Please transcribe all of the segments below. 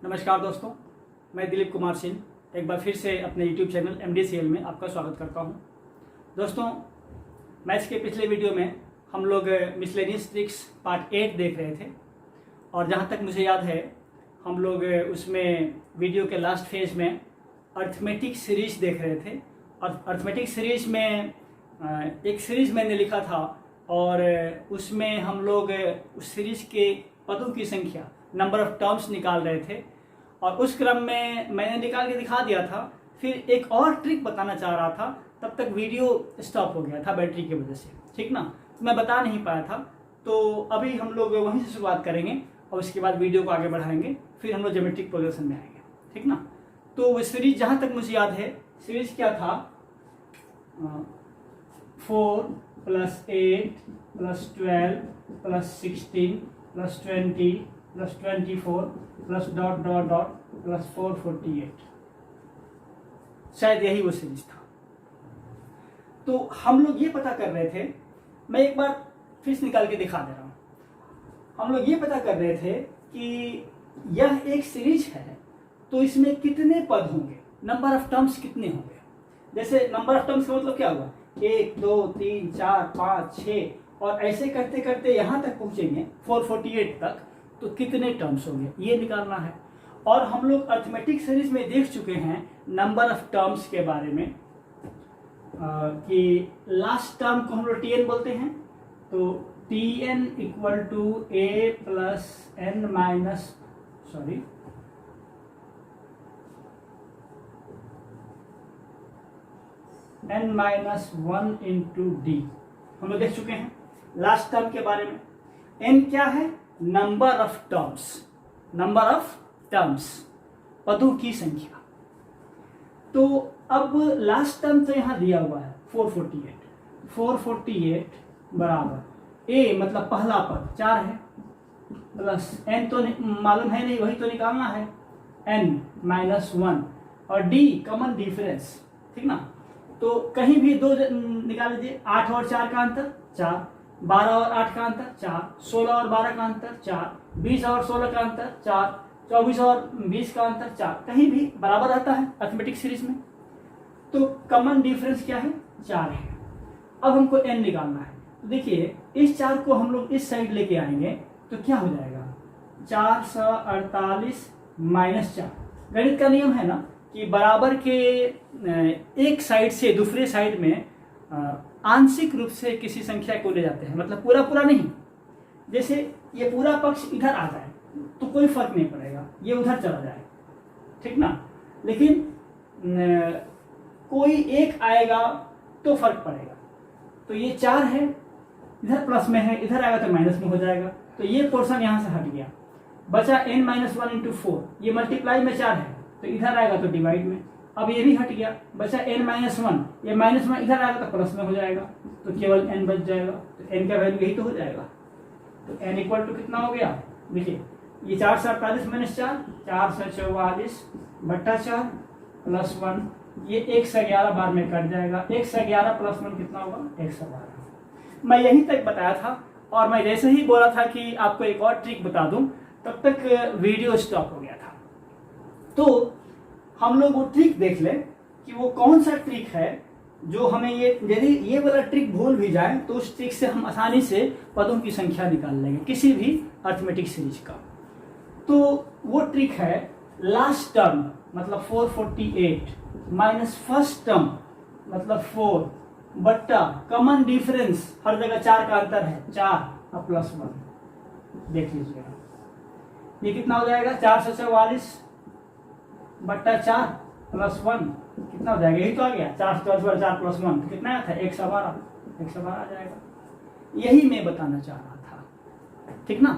नमस्कार दोस्तों, मैं दिलीप कुमार सिंह एक बार फिर से अपने YouTube चैनल MDCL में आपका स्वागत करता हूं। दोस्तों, मैथ्स के पिछले वीडियो में हम लोग मिसलेनियस ट्रिक्स पार्ट 8 देख रहे थे और जहां तक मुझे याद है हम लोग उसमें वीडियो के लास्ट फेज में अर्थमेटिक सीरीज देख रहे थे। और अर्थमेटिक सीरीज में एक सीरीज मैंने लिखा था और उसमें हम लोग उस सीरीज के पदों की संख्या, नंबर ऑफ टर्म्स निकाल रहे थे और उस क्रम में मैंने निकाल के दिखा दिया था। फिर एक और ट्रिक बताना चाह रहा था, तब तक वीडियो स्टॉप हो गया था बैटरी की वजह से, ठीक ना। तो मैं बता नहीं पाया था, तो अभी हम लोग वहीं से शुरुआत करेंगे और उसके बाद वीडियो को आगे बढ़ाएंगे, फिर हम लोग ज्योमेट्रिक प्रोग्रेशन में आएंगे, ठीक ना। तो वो सीरीज जहाँ तक मुझे याद है, सीरीज क्या था, 4 + 8 + 12 + 16 + 20 + 24 + ... + 448, शायद यही वो सीरीज था। तो हम लोग ये पता कर रहे थे, मैं एक बार फिर से निकाल के दिखा दे रहा हूँ। हम लोग ये पता कर रहे थे कि यह एक सीरीज है तो इसमें कितने पद होंगे, नंबर ऑफ टर्म्स कितने होंगे। जैसे नंबर ऑफ टर्म्स का मतलब क्या हुआ, 1 2 3 4 5 6 और ऐसे करते करते यहाँ तक पहुँचेंगे 448 तक, तो कितने टर्म्स होंगे ये निकालना है। और हम लोग अर्थमेटिक सीरीज में देख चुके हैं नंबर ऑफ टर्म्स के बारे में कि लास्ट टर्म को हम लोग Tn बोलते हैं। तो Tn = a + n minus n-1 × d हम लोग देख चुके हैं लास्ट टर्म के बारे में। n क्या है, number of terms, number of terms, पदों की संख्या। तो अब लास्ट टर्म तो यहाँ दिया हुआ है 448 बराबर a मतलब पहला पद 4 है, प्लस n तो मालूम है नहीं, वही तो निकालना है, n-1 और d कॉमन डिफरेंस, ठीक ना। तो कहीं भी दो निकाल लीजिए, 8 और 4 का अंतर 4, 12 और 8 का अंतर 4, 16 और 12 का अंतर 4, 20 और 16 का अंतर 4, 24 और 20 का अंतर 4, कहीं भी बराबर आता है अर्थमेटिक सीरीज में। तो कॉमन डिफरेंस क्या है, 4 है। अब हमको n निकालना है। तो देखिए इस 4 को हम लोग इस साइड लेके आएंगे तो क्या हो जाएगा, 448 - 4। गणित का नियम है ना कि बराबर के एक साइड से दूसरे साइड में आंशिक रूप से किसी संख्या को ले जाते हैं, मतलब पूरा पूरा नहीं। जैसे ये पूरा पक्ष इधर आ जाए तो कोई फर्क नहीं पड़ेगा, ये उधर चला जाए, ठीक ना। लेकिन कोई एक आएगा तो फर्क पड़ेगा। तो ये 4 है, इधर प्लस में है, इधर आएगा तो माइनस में हो जाएगा। तो ये पोर्शन यहाँ से हट गया, बचा n-1 × 4, ये मल्टीप्लाई में 4 है तो इधर आएगा तो डिवाइड में। अब ये भी हट गया, बचा n-1, ये -1 इधर आएगा तो प्लस में हो जाएगा, तो केवल n बच जाएगा। तो n का वैल्यू यही तो हो जाएगा। तो n = कितना हो गया, देखिए ये 448 - 4, 444 बटा 4 + 1, ये 111 बार में कट जाएगा। 111 + 1 कितना होगा, 112। मैं यहीं तक बताया था और मैं जैसे ही बोला था कि आपको एक और ट्रिक बता दूं, तब तक वीडियो स्टॉप हो गया था। तो हम लोग वो ट्रिक देख लें कि वो कौन सा ट्रिक है जो हमें यदि ये वाला ट्रिक भूल भी जाए तो उस ट्रिक से हम आसानी से पदों की संख्या निकाल लेंगे किसी भी अर्थमेटिक सीरीज का। तो वो ट्रिक है लास्ट टर्म मतलब 448 माइनस फर्स्ट टर्म मतलब 4 बट्टा कॉमन डिफरेंस, हर जगह 4 का अंतर है, 4 और +1। देख लीजिएगा ये कितना हो जाएगा, 444 बट्टा 4 + 1 कितना हो जाएगा, यही तो आ गया, 4 + 1 कितना आया था, 112 आ जाएगा। यही मैं बताना चाह रहा था, ठीक ना।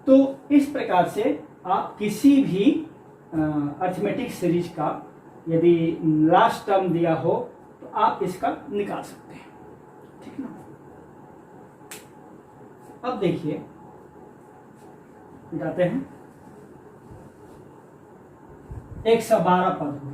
तो इस प्रकार से आप किसी भी अर्थमेटिक सीरीज का यदि लास्ट टर्म दिया हो तो आप इसका निकाल सकते हैं, ठीक ना। अब देखिए जाते हैं, 112 पद हो गया।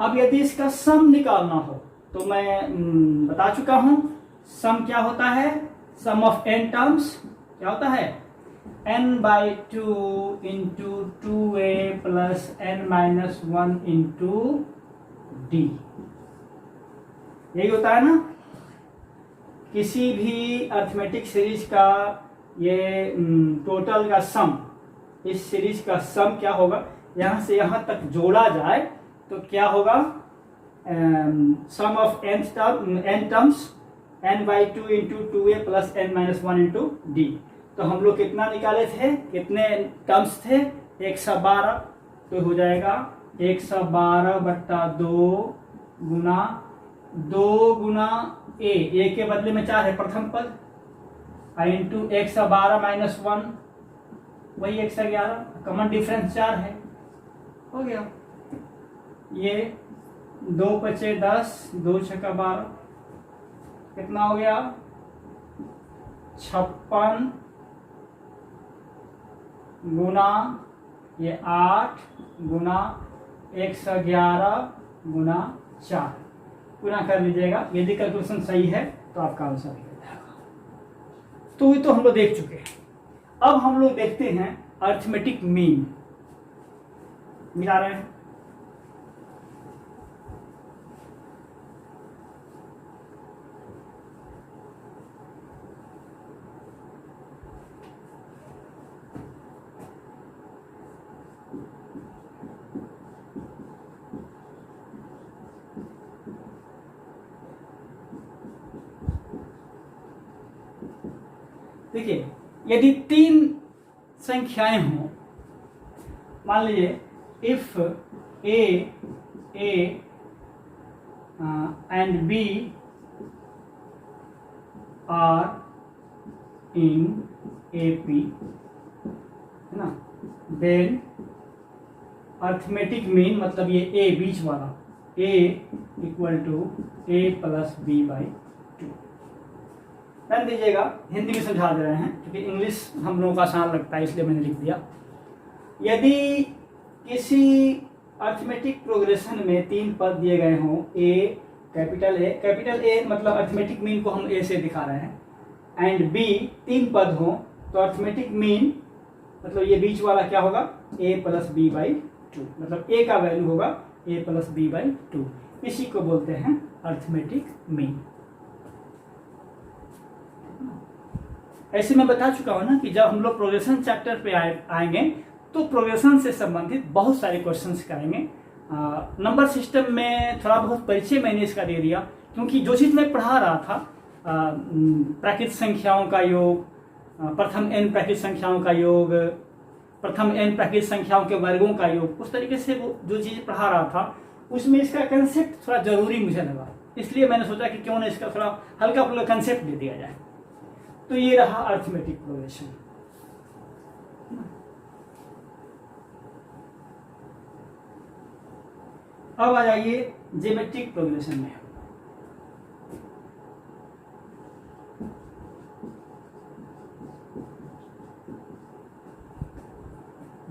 अब यदि इसका सम निकालना हो तो मैं बता चुका हूं, सम क्या होता है, सम ऑफ n टर्म्स क्या होता है n/2 into 2a plus n-1 into d। यही होता है ना किसी भी अर्थमेटिक सीरीज का ये टोटल का सम, इस सीरीज का सम क्या होगा, यहां से यहां तक जोड़ा जाए तो क्या होगा, sum of n terms n/2 into 2a plus n-1 into d। तो हम लोग कितना निकाले थे, कितने टर्म्स थे, 112, तो हो जाएगा 112/2 गुना 2 गुना a के बदले में 4 है प्रथम पद, इंटू 112-1 वही 111, कॉमन डिफरेंस 4 है, हो गया। ये 2 × 10, 2 × 6 = 12, कितना हो गया 56 गुना ये 8 गुना 111 गुना 4 गुना कर लीजिएगा। यदि कैलकुलेशन सही है तो आपका आंसर निकल जाएगा। तो ये तो हम लोग देख चुके हैं। अब हम लोग देखते हैं अर्थमेटिक मीन, मिला रहे हैं। देखिए यदि 3 संख्याएं हों, मान लीजिए if a and b are in AP, है ना, देन अर्थमेटिक मीन मतलब ये a बीच वाला a = a + b/2। ध्यान दीजिएगा, हिंदी में समझा दे रहे हैं क्योंकि इंग्लिश हम लोगों का आसान लगता है इसलिए मैंने लिख दिया। यदि किसी अर्थमेटिक प्रोग्रेशन में 3 पद दिए गए हों, कैपिटल ए मतलब अर्थमेटिक मीन को हम ए से दिखा रहे हैं, एंड बी 3 पद हों, तो अर्थमेटिक मीन मतलब ये बीच वाला क्या होगा a + b/2, मतलब a का वैल्यू होगा a + b/2। इसी को बोलते हैं अर्थमेटिक मीन। ऐसे मैं बता चुका हूं ना कि जब हम लोग प्रोग्रेशन चैप्टर पे आएंगे तो प्रोग्रेशन से संबंधित बहुत सारे क्वेश्चंस करेंगे। नंबर सिस्टम में थोड़ा बहुत परिचय मैंने इसका दे दिया, क्योंकि जो चीज़ मैं पढ़ा रहा था प्राकृत संख्याओं का योग, प्रथम n प्राकृत संख्याओं का योग, प्रथम n प्राकृत संख्याओं के वर्गों का योग, उस तरीके से वो जो चीज़ पढ़ा रहा था उसमें इसका कंसेप्ट थोड़ा जरूरी मुझे लगा, इसलिए मैंने सोचा कि क्यों ना इसका थोड़ा हल्का फुल्का कंसेप्ट दे दिया जाए। तो ये रहा अर्थमेटिक प्रोग्रेशन। अब आ जाइए ज्योमेट्रिक प्रोग्रेशन में।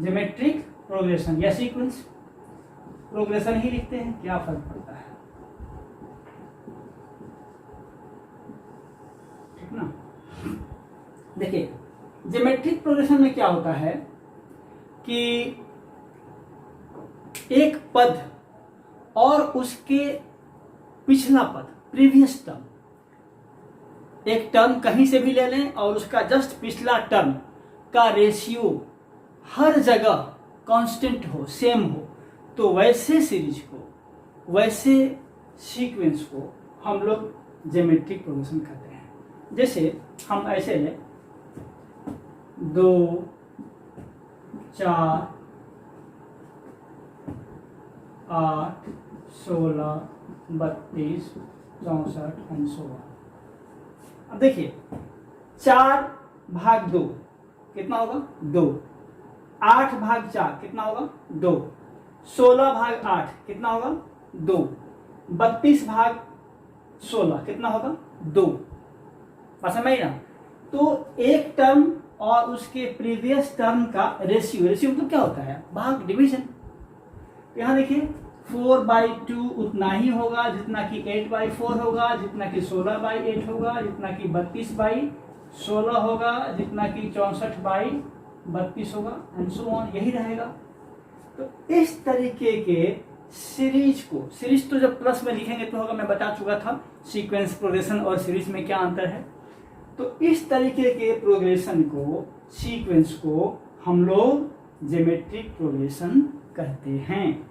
ज्योमेट्रिक प्रोग्रेशन या सीक्वेंस प्रोग्रेशन ही लिखते हैं, क्या फर्क पड़ता है, ठीक ना। देखिए ज्योमेट्रिक प्रोग्रेशन में क्या होता है कि एक पद और उसके पिछला पद, प्रीवियस टर्म, एक टर्म कहीं से भी ले लें और उसका जस्ट पिछला टर्म का रेशियो हर जगह कांस्टेंट हो, सेम हो, तो वैसे सीरीज को, वैसे सीक्वेंस को हम लोग ज्योमेट्रिक प्रोग्रेशन कहते हैं। जैसे हम ऐसे लें 2 4 8 16 32 64 and so on। अब देखिए 4/2 कितना होगा 2, 8/4 कितना होगा 2, 16/8 कितना होगा 2, 32/16 कितना होगा 2। बात समझ ना। तो एक टर्म और उसके प्रीवियस टर्म का रेशियो तो क्या होता है, भाग, डिवीजन। यहाँ देखिए 4/2 उतना ही होगा जितना कि 8/4 होगा, जितना कि 16/8 होगा, जितना कि 32/8 16 होगा जितना कि 64/32 होगा एंड सो ऑन, यही रहेगा। तो इस तरीके के सीरीज को, सीरीज तो जब प्लस में लिखेंगे तो होगा, मैं बता चुका था सीक्वेंस प्रोग्रेशन और सीरीज में क्या अंतर है। तो इस तरीके के प्रोग्रेशन को, सीक्वेंस को हम लोग ज्योमेट्रिक प्रोग्रेशन कहते हैं।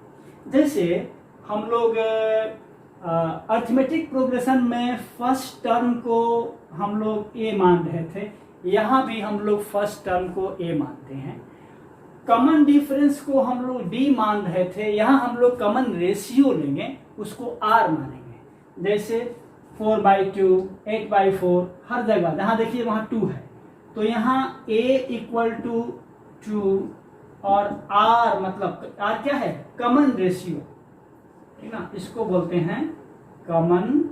जैसे हम लोग अर्थमेटिक प्रोग्रेशन में फर्स्ट टर्म को हम लोग ए मान रहे थे, यहाँ भी हम लोग फर्स्ट टर्म को ए मानते हैं। कॉमन डिफरेंस को हम लोग डी मान रहे थे, यहाँ हम लोग कॉमन रेशियो लेंगे, उसको आर मानेंगे। जैसे 4/2, 8/4, हर जगह जहाँ देखिए वहाँ 2 है, तो यहाँ a इक्वल टू 2 और r मतलब r क्या है, कॉमन रेशियो, ठीक ना, इसको बोलते हैं कॉमन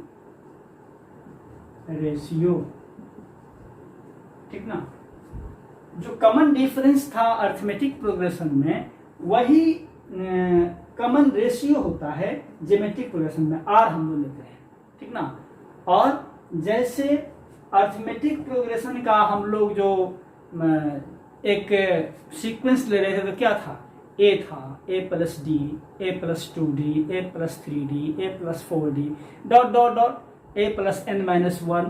रेशियो, ठीक ना। जो कॉमन डिफरेंस था अर्थमेटिक प्रोग्रेशन में, वही कॉमन रेशियो होता है ज्योमेट्रिक प्रोग्रेशन में, r हम लोग लेते हैं, ठीक ना। और जैसे अर्थमेटिक प्रोग्रेशन का हम लोग जो एक सीक्वेंस ले रहे थे, तो क्या था, a था, a+d, a+2d, a+3d, a+4d, dot dot dot a+n-1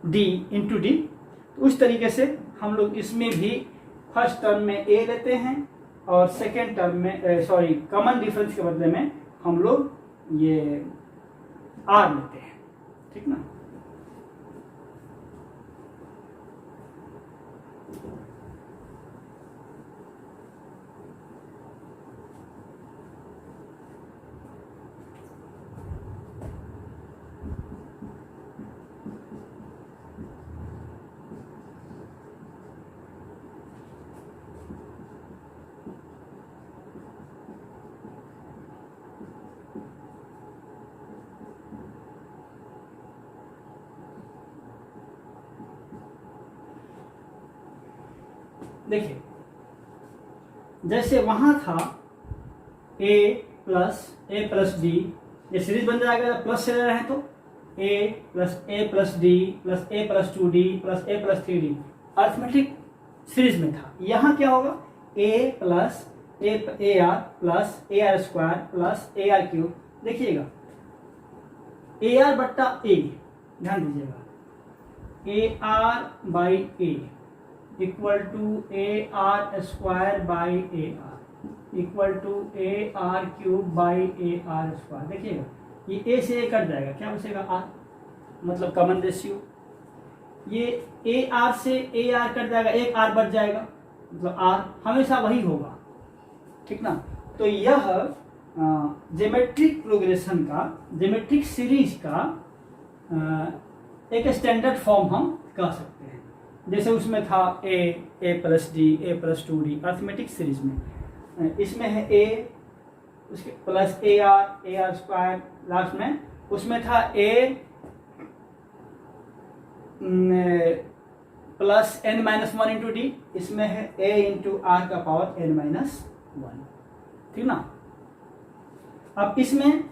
d into D. उस तरीके से हम लोग इसमें भी फर्स्ट टर्म में a लेते हैं और सेकेंड टर्म में कॉमन डिफरेंस के बदले में हम लोग ये r लेते हैं, ठीक ना। देखिए जैसे वहां था a+d, ये सीरीज बन जाएगा, प्लस से ले रहे हैं तो a+d plus a+2d plus a+3d arithmetic series में था। यहाँ क्या होगा, a plus ar plus ar² plus ar³। देखिएगा ar/a, ध्यान दीजिएगा, ar/a equal to ar² equal to ar³/ar²। देखिएगा ये a से a कट जाएगा, क्या बचेगा, r, मतलब कॉमन रेशियो। ये ar से ar कट जाएगा, एक r बच जाएगा, मतलब r हमेशा वही होगा, ठीक ना। तो यह ज्योमेट्रिक प्रोग्रेशन का, ज्योमेट्रिक सीरीज का एक स्टैंडर्ड फॉर्म हम कह सकते हैं। जैसे उसमें था a+d, a+2d अर्थमेटिक सीरीज में, इसमें है a, उसके प्लस ar² लास्ट में, उसमें था a plus n-1 into d, इसमें है a इंटू r का पावर n-1, ठीक ना। अब इसमें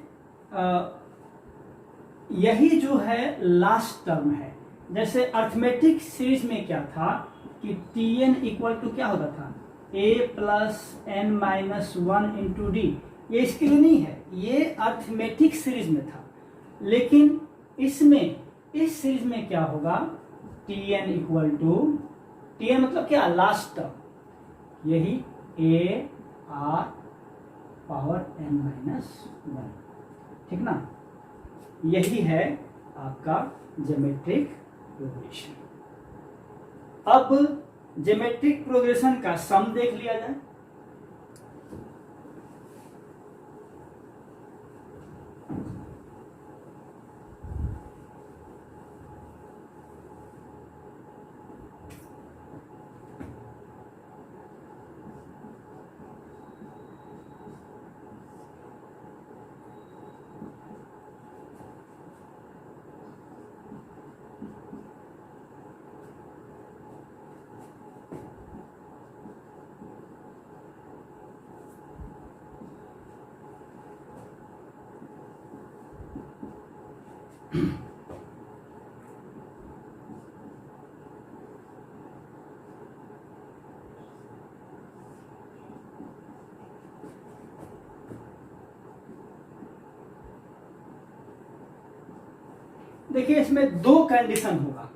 यही जो है लास्ट टर्म है। जैसे अर्थमेटिक सीरीज में क्या था कि tn इक्वल टू क्या होता था, a plus n-1 into D, ये इसके लिए नहीं है, ये अर्थमेटिक सीरीज में था। लेकिन इसमें, इस सीरीज में क्या होगा, tn इक्वल टू, tn मतलब क्या, लास्ट टर्म, यही a r पावर n-1, ठीक ना। यही है आपका ज्योमेट्रिक प्रोग्रेशन। अब ज्योमेट्रिक प्रोग्रेशन का सम देख लिया जाए। देखिए इसमें दो कंडीशन होगा।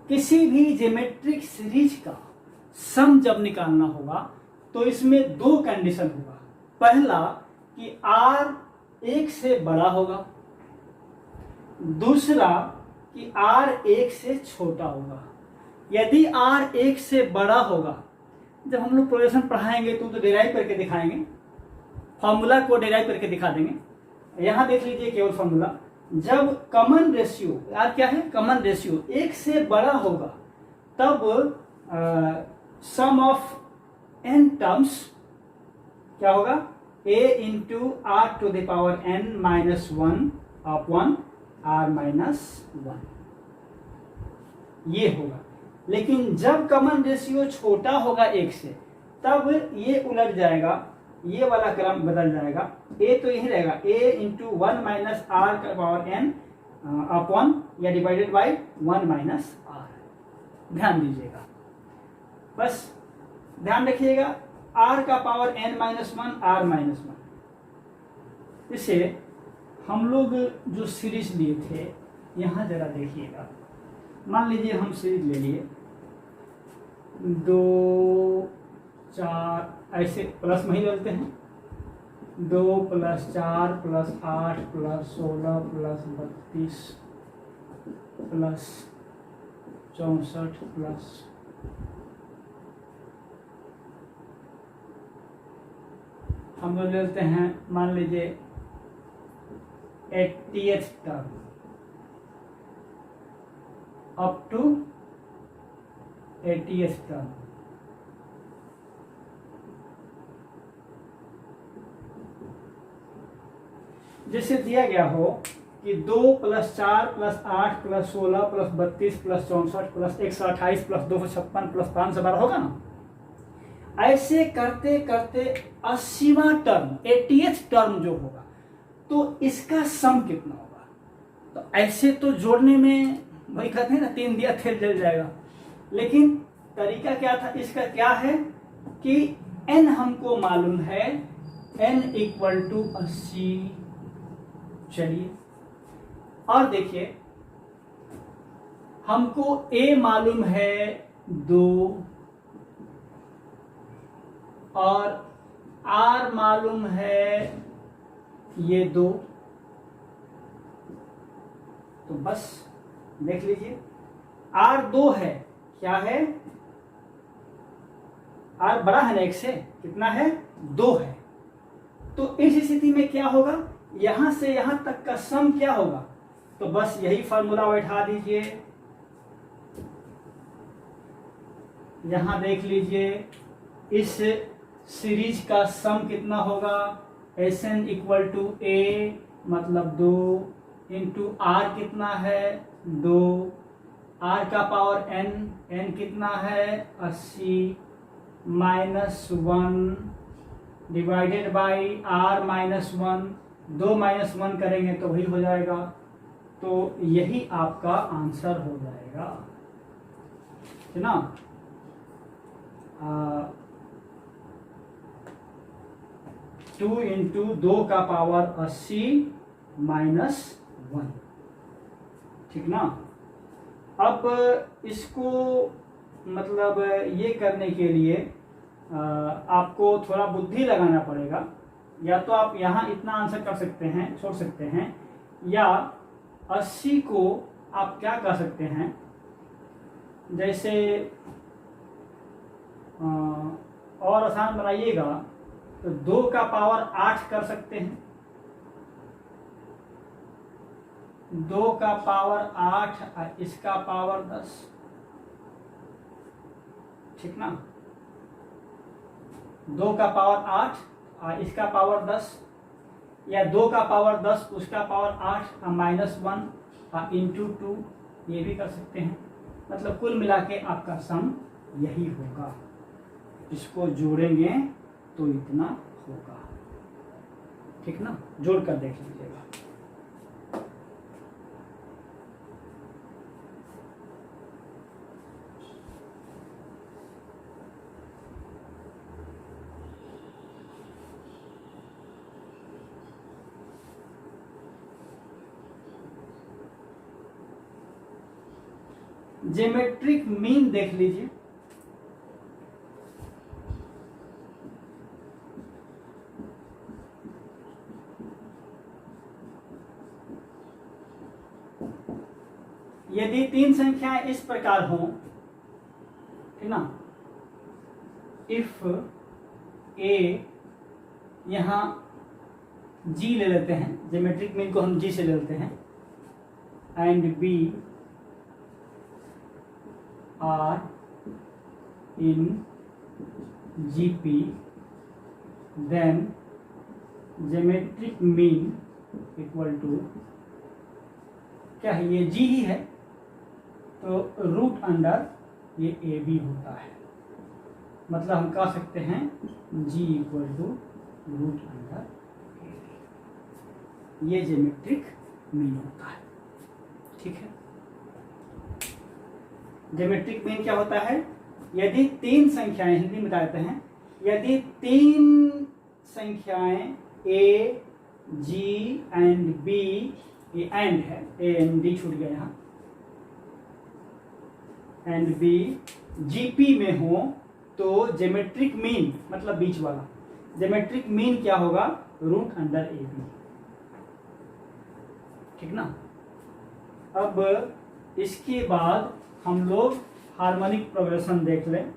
किसी भी ज्योमेट्रिक सीरीज का सम जब निकालना होगा तो इसमें दो कंडीशन होगा। पहला कि r 1 से बड़ा होगा, दूसरा कि r 1 से छोटा होगा। यदि r 1 से बड़ा होगा, जब हम लोग प्रोग्रेशन पढ़ाएंगे तो डिराइव करके दिखाएंगे, फॉर्मूला को डिराइव करके दिखा देंगे। यहां देख लीजिए केवल फॉर्मूला, जब कॉमन रेशियो यार क्या है, कॉमन रेशियो 1 से बड़ा होगा तब सम ऑफ n टर्म्स क्या होगा, a into r to the power n minus 1 upon r minus 1 ये होगा। लेकिन जब कॉमन रेशियो छोटा होगा 1 से तब ये उलट जाएगा, ये वाला क्रम बदल जाएगा। a तो यही रहेगा, a इंटू 1 माइनस आर का पावर n अपॉन या डिवाइडेड बाई 1 माइनस आर। ध्यान दीजिएगा, बस ध्यान रखिएगा, r का power n minus 1 r minus 1। इसे हम लोग जो सीरीज लिए थे यहाँ जरा देखिएगा। मान लीजिए हम सीरीज ले लिए 2 4 ऐसे प्लस में ही चलते हैं, 2 + 4 + 8 + 16 + 32 + 64 प्लस हम लोग लेते हैं, मान लीजिए 80th term up to 80th term. जैसे दिया गया हो कि 2 + 4 + 8 + 16 + 32 + 64 + 128 + 256 + 512 होगा ना। ऐसे करते करते 80वां टर्म 80th टर्म जो होगा तो इसका सम कितना होगा। तो ऐसे तो जोड़ने में वही कहते हैं ना, 3 दिया तेल जल जाएगा। लेकिन तरीका क्या था इसका, क्या है कि n हमको मालूम है, n = 80। चलिए और देखिए, हमको a मालूम है 2 और r मालूम है ये 2। तो बस देख लीजिए, r 2 है, क्या है, r बड़ा है ना 1 से, कितना है 2 है। तो इस स्थिति में क्या होगा, यहां से यहां तक का सम क्या होगा। तो बस यही फॉर्मूला बैठा दीजिए, यहां देख लीजिए इस सीरीज का सम कितना होगा, Sn = a मतलब 2 इंटू r कितना है 2, r का पावर n कितना है 80 minus 1 divided by r minus 1। 2 minus 1 करेंगे तो वही हो जाएगा। तो यही आपका आंसर हो जाएगा, है ना। 2 इंटू 2 का पावर 80 माइनस 1, ठीक ना। अब इसको मतलब ये करने के लिए आपको थोड़ा बुद्धि लगाना पड़ेगा। या तो आप यहाँ इतना आंसर कर सकते हैं, छोड़ सकते हैं, या 80 को आप क्या कर सकते हैं, जैसे और आसान बनाइएगा तो 2 का पावर 8 कर सकते हैं, 2 का पावर 8 इसका पावर 10, ठीक ना। 2 का पावर 8 इसका पावर 10, या 2 का पावर 10 उसका पावर 8 माइनस 1 इंटू 2, ये भी कर सकते हैं। मतलब कुल मिला के आपका सम यही होगा। इसको जोड़ेंगे तो इतना होगा, ठीक ना। जोड़ कर देख लीजिएगा। ज्योमेट्रिक मीन देख लीजिए। यदि तीन संख्याएं इस प्रकार हों, है ना, इफ ए, यहां जी ले लेते हैं, ज्योमेट्रिक मीन को हम जी से ले लेते हैं, and b are in GP, then geometric mean equal to क्या है, ये जी ही है, तो रूट अंडर ये ए बी होता है। मतलब हम कह सकते हैं G equal to root under A B, ये ज्योमेट्रिक मीन होता है। ठीक है, ज्योमेट्रिक मीन क्या होता है, यदि तीन संख्याएं, हिंदी में बताते हैं, यदि तीन संख्याएं ए जी एंड बी, ये एंड है, ए एंड डी छूट गया यहाँ, एंड बी जीपी में हो, तो ज्योमेट्रिक मीन मतलब बीच वाला ज्योमेट्रिक मीन क्या होगा, रूट अंडर ए बी। ठीक ना। अब इसके बाद हम लोग हार्मोनिक प्रोग्रेशन देख लें।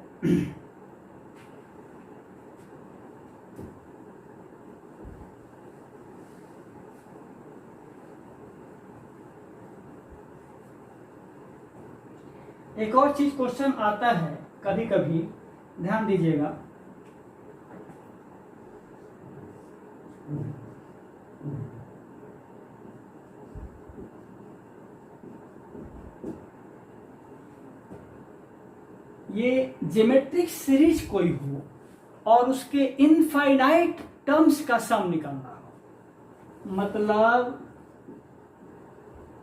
एक और चीज क्वेश्चन आता है कभी कभी, ध्यान दीजिएगा, ये ज्योमेट्रिक सीरीज कोई हो और उसके इनफाइनाइट टर्म्स का सम निकालना हो, मतलब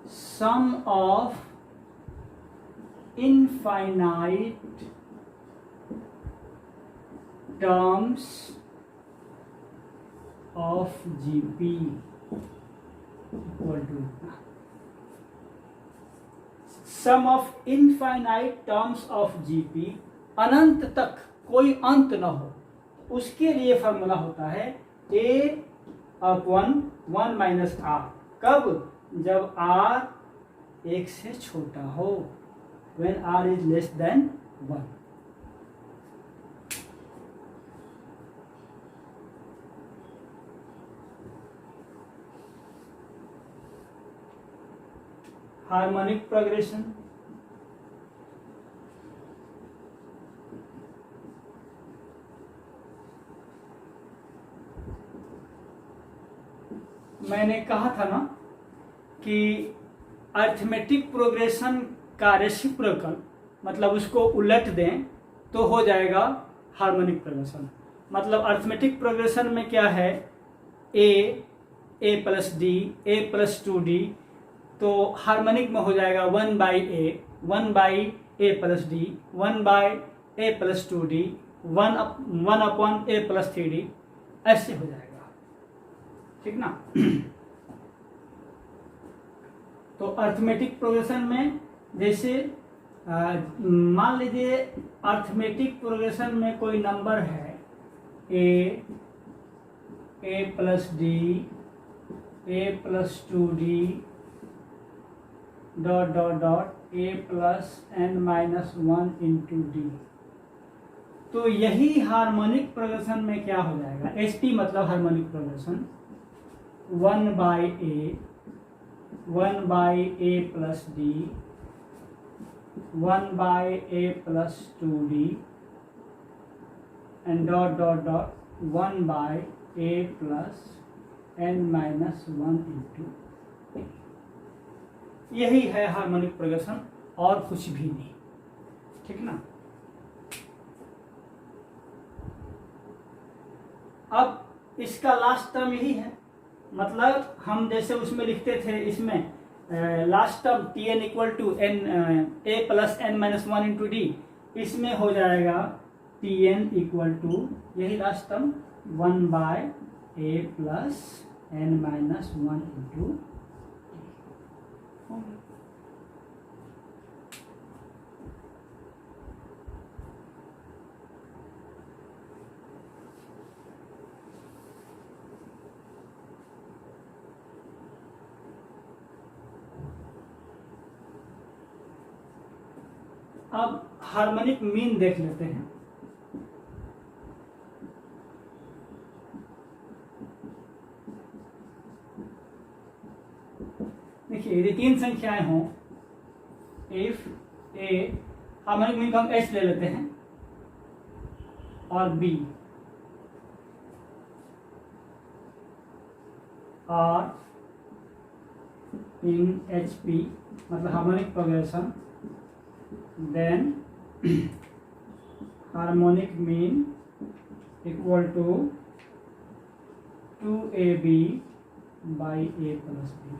सम of infinite terms of GP equal to sum of infinite terms of GP, अनंत तक कोई अंत न हो, उसके लिए फॉर्मूला होता है a अपॉन 1 माइनस r। कब, जब r एक से छोटा हो, when r is less than 1। Harmonic progression, मैंने कहा था ना कि अरिथमेटिक प्रोग्रेशन का रेसिप्रोकल, मतलब उसको उलट दें तो हो जाएगा हार्मोनिक प्रोग्रेशन। मतलब अरिथमेटिक प्रोग्रेशन में क्या है, A plus D, A plus 2d, तो हार्मोनिक में हो जाएगा 1 by a plus D, 1 by a plus 2d, 1 upon A plus 3d, ऐसे हो जाएगा। ठीक ना। तो अरिथमेटिक प्रोग्रेशन में जैसे मान लीजिए अरिथमेटिक प्रोग्रेशन में कोई नंबर है A plus D, A plus 2d, dot dot dot A plus n minus 1 into D, तो यही हार्मोनिक प्रोग्रेशन में क्या हो जाएगा, HP मतलब harmonic progression 1 by a plus D, 1 by a plus 2d, and dot dot dot 1 by a plus n minus 1 into, यही है harmonic progression और कुछ भी नहीं। ठीक ना। अब इसका लास्ट टर्म यही है, मतलब हम जैसे उसमें लिखते थे, इसमें last term t n equal to n a plus n minus 1 into d, इसमें हो जाएगा टी एन इक्वल टू यही last term 1 by a plus n minus 1 into. अब हार्मोनिक मीन देख लेते हैं। देखिए यदि तीन संख्याएं हों, इफ ए, हार्मोनिक मीन को हम एच ले लेते हैं, और बी, और इन एच पी मतलब harmonic progression, then harmonic mean equal to 2ab by a plus b.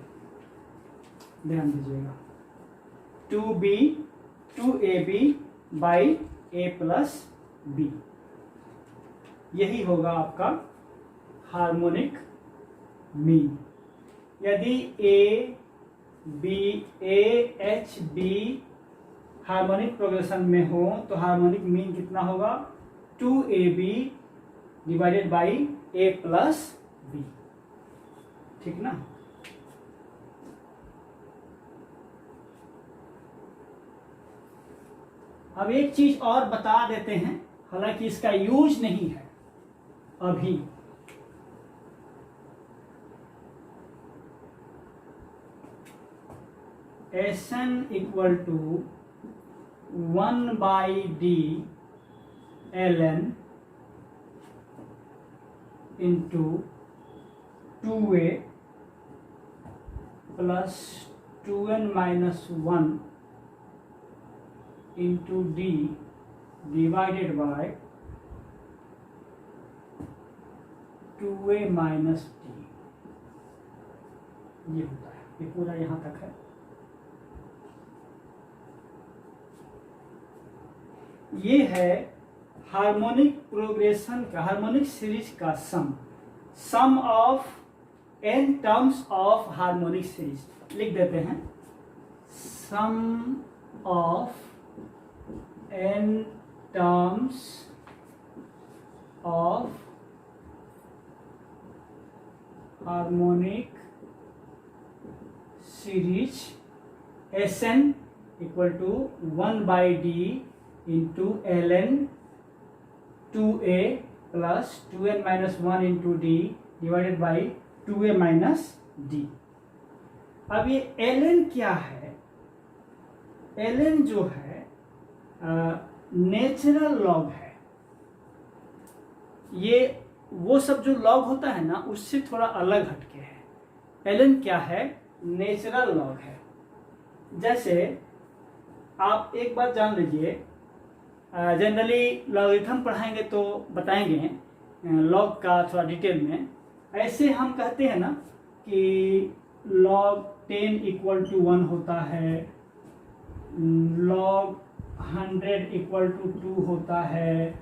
ध्यान दीजिएगा, 2ab by a plus B, यही होगा आपका हार्मोनिक मीन। यदि a H b harmonic progression में हो तो हार्मोनिक मीन कितना होगा, 2ab divided by a plus b. ठीक ना। अब एक चीज और बता देते हैं, हालांकि इसका यूज नहीं है अभी। Sn equal to 1 by d ln into 2a plus 2n minus 1 into D divided by 2a minus D, ये होता है। ये पूरा यहां तक है। ये है हार्मोनिक प्रोग्रेशन का, हार्मोनिक सीरीज का sum of n terms of harmonic series. लिख देते हैं, sum of n terms of harmonic series Sn equal to 1 by D into ln 2a plus 2n minus 1 into D divided by 2a minus D. अब ये ln क्या है? ln जो है natural log है। ये वो सब जो लॉग होता है ना, उससे थोड़ा अलग हटके है। ln क्या है? नेचुरल लॉग है। जैसे आप एक बात जान लीजिए, जनरली लॉगरिथम पढ़ाएंगे तो बताएंगे लॉग का थोड़ा डिटेल में। ऐसे हम कहते हैं ना कि log 10 इक्वल टू 1 होता है, log 100 इक्वल टू 2 होता है,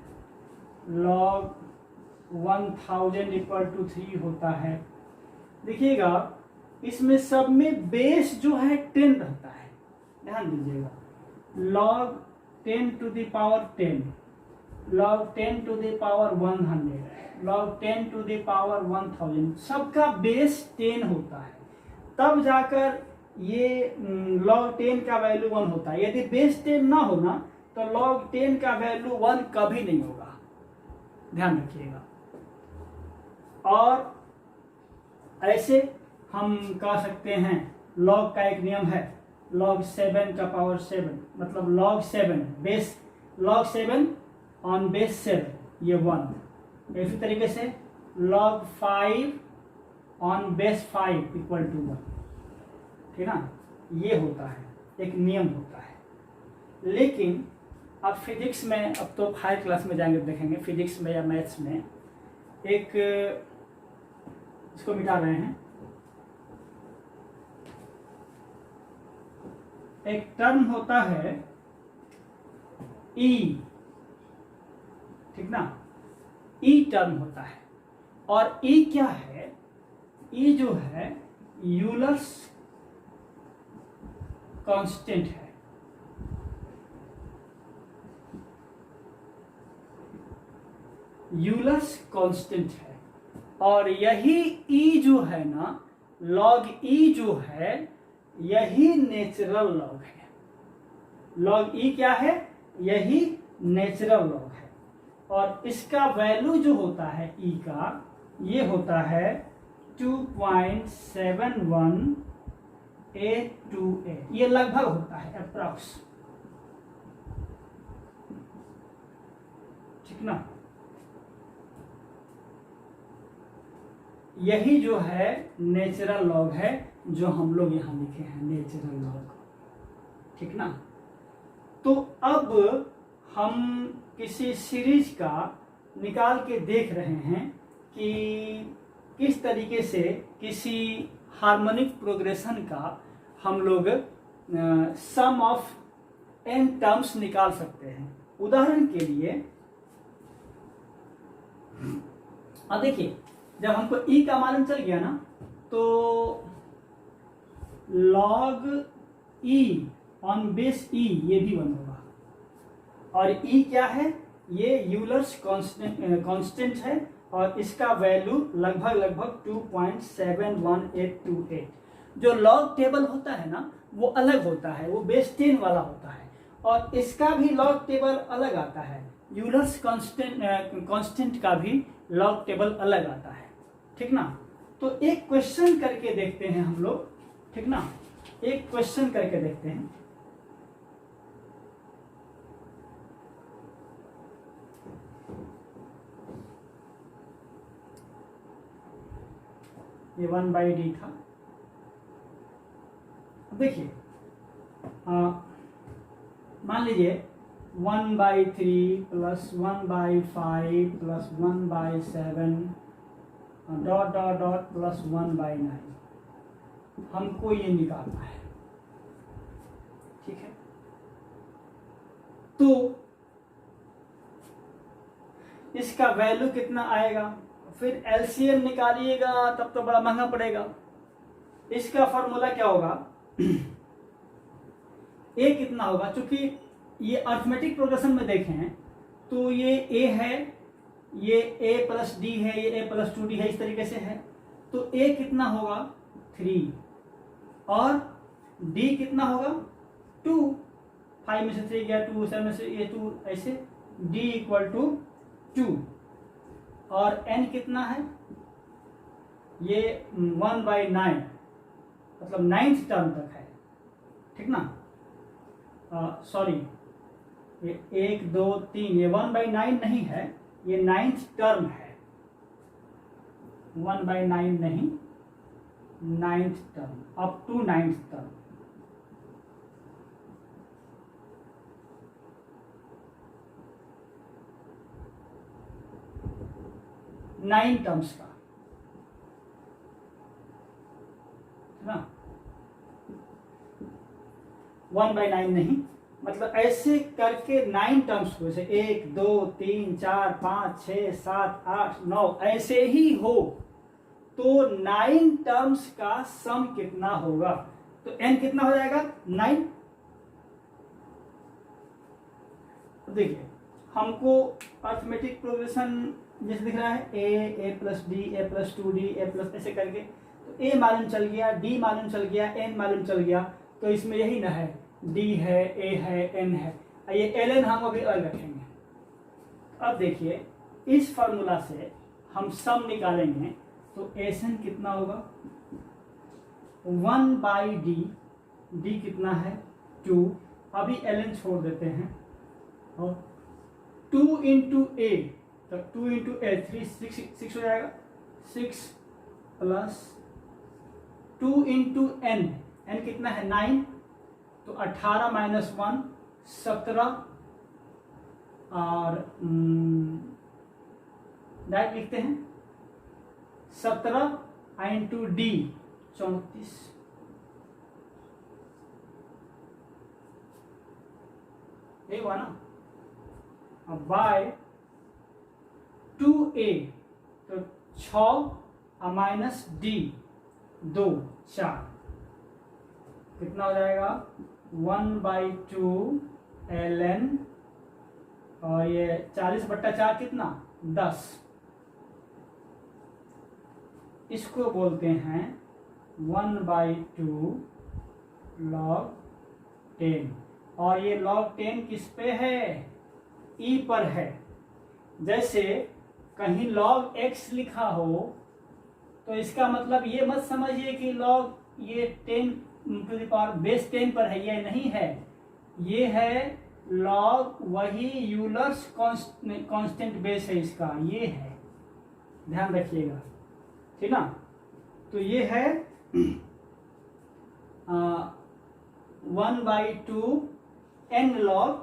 log 1000 इक्वल टू 3 होता है। देखिएगा इसमें सब में बेस जो है 10 रहता है। ध्यान दीजिएगा, log 10 to the power 10, log 10 to the power 100, log 10 to the power 1000, सबका बेस 10 होता है। तब जाकर ये log 10 का वैल्यू 1 होता है। यदि बेस 10 ना होना तो log 10 का वैल्यू 1 कभी नहीं होगा। ध्यान रखिएगा। और ऐसे हम कह सकते हैं, log का एक नियम है, log 7 का पावर 7, मतलब log 7 base, log 7 on base 7, ये 1। इसी तरीके से log 5 on base 5 equal to 1। ठीक ना, ये होता है, एक नियम होता है। लेकिन अब फिजिक्स में, अब तो हायर क्लास में जाएंगे देखेंगे, फिजिक्स में या मैथ्स में एक, इसको मिटा रहे हैं, एक टर्म होता है ई। ठीक ना, ई टर्म होता है। और ई क्या है? ई जो है यूलर्स कांस्टेंट है। यूलर्स कांस्टेंट है। और यही ई जो है ना, लॉग ई जो है, यही नेचुरल लॉग है। लॉग ई क्या है, यही नेचुरल लॉग है। और इसका वैल्यू जो होता है ई का, ये होता है 2.7188, ये लगभग होता है, अप्रॉक्स, ठीक ना। यही जो है नेचुरल लॉग है जो हम लोग यहां लिखे हैं, नेचुरल लॉग, ठीक ना। तो अब हम किसी सीरीज का निकाल के देख रहे हैं कि किस तरीके से किसी हार्मोनिक प्रोग्रेशन का हम लोग सम ऑफ n टर्म्स निकाल सकते हैं। उदाहरण के लिए अब देखिए, जब हमको e का मालूम चल गया ना, तो log e on base e ये भी 1 होगा। और e क्या है, ये यूलर्स कांस्टेंट है और इसका वैल्यू लगभग 2.71828। जो लॉग टेबल होता है ना वो अलग होता है, वो बेस 10 वाला होता है, और इसका भी लॉग टेबल अलग आता है। यूलर्स कांस्टेंट का भी लॉग टेबल अलग आता है, ठीक ना। तो एक क्वेश्चन करके देखते हैं हम लोग, ठीक ना, एक क्वेश्चन करके देखते हैं। ये 1/d था। देखिए मान लीजिए 1/3 plus 1/5 plus 1/7 dot dot dot plus 1/9, हमको ये निकालना है, ठीक है। तो इसका वैल्यू कितना आएगा, फिर एलसीएम निकालिएगा तब तो बड़ा महंगा पड़ेगा। इसका फॉर्मूला क्या होगा, ए कितना होगा, चूंकि ये अर्थमेटिक प्रोग्रेशन में देखें तो ये ए है, ये a प्लस डी है, ये a प्लस 2d है, इस तरीके से है। तो a कितना होगा 3 और d कितना होगा 2, 5 में से 3 गया 2, 7 में से ये 2, ऐसे d इक्वल टू 2। और n कितना है, ये 1/9 मतलब 9th टर्म तक है, ठीक ना। सॉरी, ये 1 2 3, ये 1/9 नहीं है, ये 9th टर्म है, 1/9 नहीं, 9th term, up to 9th term. Nine terms का, है ना, 1/9 नहीं, मतलब ऐसे करके 9 टर्म्स हो, जैसे 1 2 3 4 5 6 7 8 9 ऐसे ही हो, तो 9 टर्म्स का सम कितना होगा, तो n कितना हो जाएगा 9। देखिए हमको अर्थमेटिक प्रोग्रेशन जैसे दिख रहा है, a plus D, a plus 2d, a plus ऐसे करके, तो a मालूम चल गया, d मालूम चल गया, n मालूम चल गया, तो इसमें यही ना है, d है, a है, n है, ये ln हम अभी अलग रखेंगे। अब देखिए इस फॉर्मूला से हम सम निकालेंगे, तो एसन कितना होगा 1/d, d कितना है 2, अभी ln छोड़ देते हैं, और 2 इंटू a, तो 2 इंटू ए 3 6 हो जाएगा, 6 प्लस 2 इंटू n, n कितना है 9, तो 18 माइनस 1 17, और डायरेक्ट लिखते हैं 17 इंटू डी 34, यही हुआ ना। अब बाय 2a, तो 6 माइनस डी 2 4, कितना हो जाएगा 1/2 ln, और ये 40/4 कितना 10, इसको बोलते हैं 1/2 log 10। और ये log 10 किस पे है, e पर है। जैसे कहीं log x लिखा हो तो इसका मतलब ये मत समझिए कि log ये 10 टू द पावर बेस 10 पर है, ये नहीं है, ये है log वही यूलर्स कांस्टेंट बेस है इसका, ये है, ध्यान रखिएगा, ठीक ना। तो ये है 1/2 n log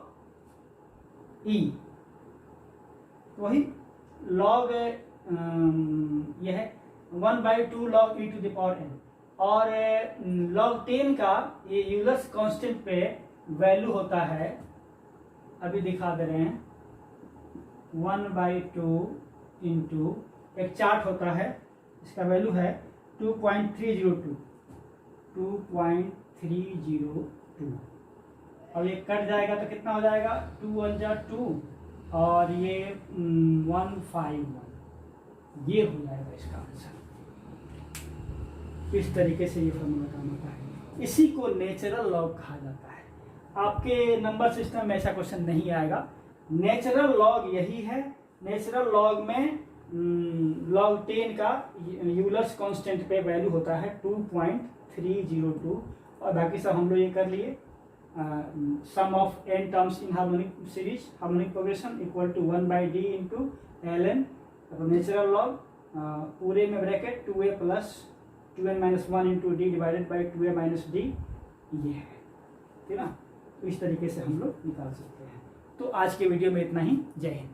e, वही log यह है 1/2 log e to the power n। और log 10 का ये यूलर्स कांस्टेंट पे वैल्यू होता है, अभी दिखा दे रहे हैं, 1/2 इंटू एक चार्ट होता है, इसका वैल्यू है 2.302 2.302। अब ये कट जाएगा तो कितना हो जाएगा, 2 1 जा 2 और ये 151, ये हो जाएगा इसका आंसर। इस तरीके से ये फॉर्मूला काम होता है, इसी को नेचुरल लॉग कहा जाता है। आपके नंबर सिस्टम में ऐसा क्वेश्चन नहीं आएगा। नेचुरल लॉग यही है, नेचुरल लॉग में log 10 का यूलर्स कांस्टेंट पे वैल्यू होता है 2.302 और बाकी सब हम लोग ये कर लिए। Sum of n terms in harmonic series, harmonic progression equal to 1/d into ln natural log पूरे में bracket 2a plus 2n minus 1 into D divided by 2a minus D, ये है, ठीक ना। तो इस तरीके से हम लोग निकाल सकते हैं। तो आज के वीडियो में इतना ही, जय हिंद।